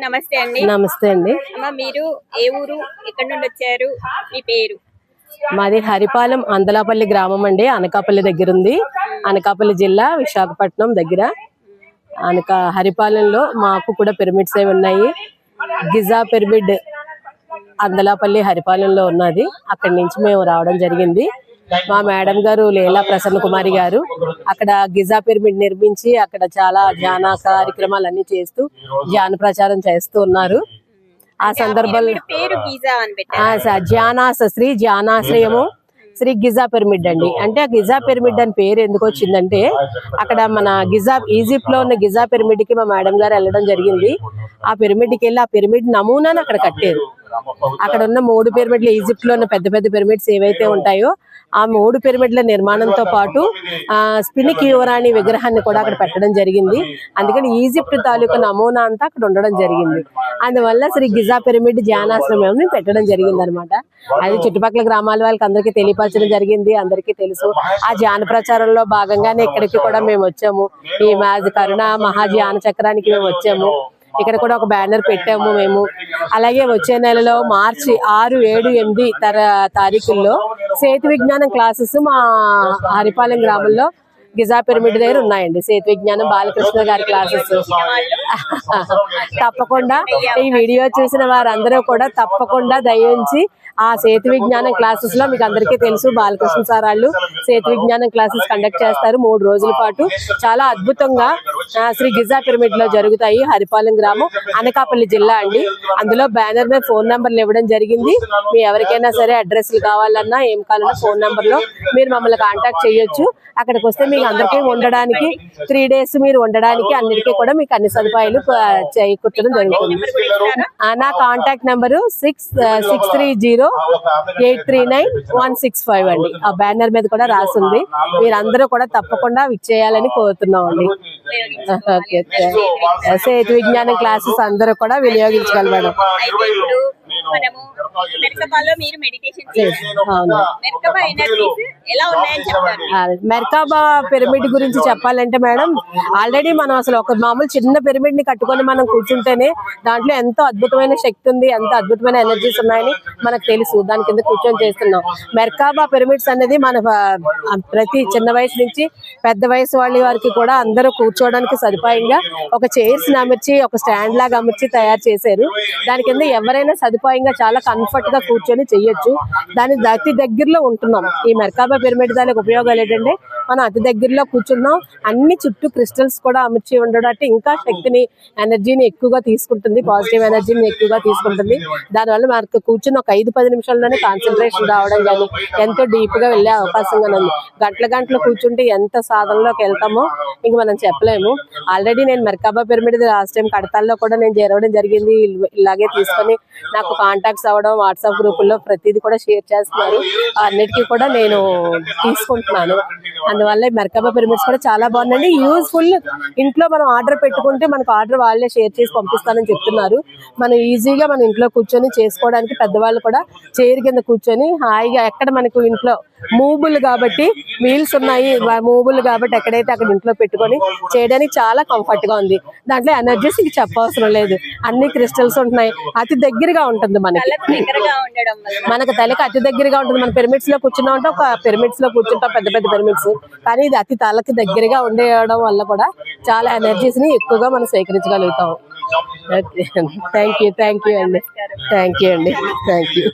నమస్తే అండి. నమస్తే అండి. అమ్మ మీరు ఏ ఊరు, ఎక్కడి నుండి వచ్చారు, మీ పేరు? మాది హరిపాలెం అందలాపల్లి గ్రామం అండి. అనకాపల్లి దగ్గర ఉంది. అనకాపల్లి జిల్లా, విశాఖపట్నం దగ్గర. హరిపాలెంలో మాకు కూడా పిరమిడ్స్ అవి ఉన్నాయి. గిజా పిరమిడ్ అందలాపల్లి హరిపాలెంలో ఉన్నది. అక్కడి నుంచి మేము రావడం జరిగింది. మా మేడం గారు లీలా ప్రసన్న కుమారి గారు అక్కడ గిజా పిరమిడ్ నిర్మించి అక్కడ చాలా ధ్యాన కార్యక్రమాలన్నీ చేస్తూ ధ్యాన ప్రచారం చేస్తూ ఉన్నారు. ఆ సందర్భంలో శ్రీ ధ్యానాశ్రయము శ్రీ గిజా పిరమిడ్ అండి. అంటే ఆ గిజా పిరమిడ్ అని పేరు ఎందుకు వచ్చిందంటే అక్కడ మన ఈజిప్ట్ లో ఉన్న గిజా పిరమిడ్ కి మా మేడం గారు వెళ్ళడం జరిగింది. ఆ పిరమిడ్కి వెళ్ళి ఆ పిరమిడ్ నమూనాను అక్కడ కట్టారు. అక్కడ ఉన్న 3 పిరమిడ్లు, ఈజిప్ట్ లో ఉన్న పెద్ద పెద్ద పిరమిడ్స్ ఏవైతే ఉంటాయో ఆ 3 పిరమిడ్ల నిర్మాణంతో పాటు స్పినిక్ యువరాణి విగ్రహాన్ని కూడా అక్కడ పెట్టడం జరిగింది. అందుకని ఈజిప్ట్ తాలూకా నమూనా అంతా అక్కడ ఉండడం జరిగింది. అందువల్ల శ్రీ గిజా పిరమిడ్ ధ్యానాశ్రమం పెట్టడం జరిగింది అనమాట. అది చుట్టుపక్కల గ్రామాల వాళ్ళకి అందరికీ తెలియపరచడం జరిగింది. అందరికీ తెలుసు. ఆ ధ్యాన ప్రచారంలో భాగంగానే ఇక్కడికి కూడా మేము వచ్చాము. ఈ కరుణ మహా ధ్యాన చక్రానికి మేము వచ్చాము. ఇక్కడ కూడా ఒక బ్యానర్ పెట్టాము మేము. అలాగే వచ్చే నెలలో మార్చి 6, 7, 8 తారీఖుల్లో సేతు విజ్ఞానం క్లాసెస్ మా హరిపాలెం గ్రామంలో గిజా పిరమిడ్ దగ్గర ఉన్నాయండి. సేతు విజ్ఞానం బాలకృష్ణ గారి క్లాసెస్. తప్పకుండా ఈ వీడియో చూసిన వారందరూ కూడా తప్పకుండా దయించి ఆ సేతు విజ్ఞానం క్లాసెస్ లో మీకు అందరికీ తెలుసు బాలకృష్ణ సార్ వాళ్ళు సేతు విజ్ఞానం క్లాసెస్ కండక్ట్ చేస్తారు 3 రోజుల పాటు. చాలా అద్భుతంగా శ్రీ గిజా పిరమిడ్ లో జరుగుతాయి. హరిపాలెం గ్రామం, అనకాపల్లి జిల్లా అండి. అందులో బ్యానర్ మీద ఫోన్ నెంబర్లు ఇవ్వడం జరిగింది. మీ ఎవరికైనా సరే అడ్రస్లు కావాలన్నా ఏం కావాలన్నా ఫోన్ నెంబర్ లో మీరు మమ్మల్ని కాంటాక్ట్ చేయొచ్చు. అక్కడికి వస్తే మీకు అందరికీ ఉండడానికి 3 days మీరు ఉండడానికి అన్నిటికీ కూడా మీకు అన్ని సదుపాయాలు చేకూర్చడం జరుగుతుంది. నా కాంటాక్ట్ నెంబరు 6630839165 అండి. ఆ బ్యానర్ మీద కూడా రాసింది. మీరందరూ కూడా తప్పకుండా విచ్చేయాలని కోరుతున్నాం అండి. ఓకే, సేతు విజ్ఞానం క్లాసెస్ అందరూ కూడా వినియోగించగలరు. మెర్కాబా పిరమిడ్ గురించి చెప్పాలంటే మేడం, ఆల్రెడీ మనం అసలు ఒక మామూలు చిన్న పిరమిడ్ ని కట్టుకొని మనం కూర్చుంటేనే దాంట్లో ఎంతో అద్భుతమైన శక్తి ఉంది, ఎంతో అద్భుతమైన ఎనర్జీస్ ఉన్నాయని మనకు తెలుసు. దాని కింద కూర్చొని చేస్తున్నాం. మెర్కాబా పిరమిడ్స్ అనేది మన ప్రతి చిన్న వయసు నుంచి పెద్ద వయసు వాళ్ళ వారికి కూడా అందరూ కూర్చోవడానికి సదుపాయంగా ఒక చైర్స్ ని అమర్చి ఒక స్టాండ్ లాగా అమర్చి తయారు చేశారు. దాని కింద ఎవరైనా సదుపాయంగా చాలా కంఫర్ట్ గా కూర్చొని చెయ్యొచ్చు. దాని అతి దగ్గరలో ఉంటున్నాం. ఈ మెర్కాబా పిరమిడ్ దానికి ఉపయోగాలు ఏంటంటే మనం అతి దగ్గరలో కూర్చున్నాం. అన్ని చుట్టూ క్రిస్టల్స్ కూడా అమర్చి ఉండడం ఇంకా శక్తిని, ఎనర్జీని ఎక్కువగా తీసుకుంటుంది. పాజిటివ్ ఎనర్జీని ఎక్కువగా తీసుకుంటుంది. దానివల్ల మనకు కూర్చుని ఒక 5-10 నిమిషాల్లోనే కాన్సన్ట్రేషన్ రావడం కానీ ఎంతో డీప్ గా వెళ్ళే అవకాశంగా ఉంది. గంటలు కూర్చుంటే ఎంత సాధనలోకి వెళ్తామో ఇంక మనం చెప్పలేము. ఆల్రెడీ నేను మెర్కాబా పిరమిడ్ లాస్ట్ టైం కడతాల్లో కూడా నేను చేరవడం జరిగింది. ఇలాగే తీసుకొని నాకు కాంటాక్ట్స్ అవ్వడం, వాట్సాప్ గ్రూపుల్లో ప్రతిదీ కూడా షేర్ చేస్తున్నారు. అన్నిటికీ కూడా నేను తీసుకుంటున్నాను. అందువల్ల మెర్కాబా పిరమిడ్స్ కూడా చాలా బాగుందండి. యూజ్ఫుల్. ఇంట్లో మనం ఆర్డర్ పెట్టుకుంటే మనకు ఆర్డర్ వాళ్ళే షేర్ చేసి పంపిస్తానని చెప్తున్నారు. మనం ఈజీగా మన ఇంట్లో కూర్చొని చేసుకోవడానికి పెద్దవాళ్ళు కూడా చైర్ కింద కూర్చొని హాయిగా ఎక్కడ మనకు ఇంట్లో మూబుల్ కాబట్టి వీల్స్ ఉన్నాయి, మూబుల్ కాబట్టి ఎక్కడైతే అక్కడ ఇంట్లో పెట్టుకొని చేయడానికి చాలా కంఫర్ట్ గా ఉంది. దాంట్లో ఎనర్జీస్ ఇంక చెప్పవసరం లేదు. అన్ని క్రిస్టల్స్ ఉంటున్నాయి. అతి దగ్గరగా ఉంటుంది మనకు తలకి అతి దగ్గరగా ఉంటుంది. మన పిరమిడ్స్ లో కూర్చున్నాం అంటే ఒక పిరమిడ్స్ లో కూర్చుంటాం పెద్ద పెద్ద పిరమిడ్స్, కానీ ఇది అతి తలకి దగ్గరగా ఉండడం వల్ల కూడా చాలా ఎనర్జీస్ ని ఎక్కువగా మనం సేకరించగలుగుతాం. థ్యాంక్ యూ అండి. Thank you.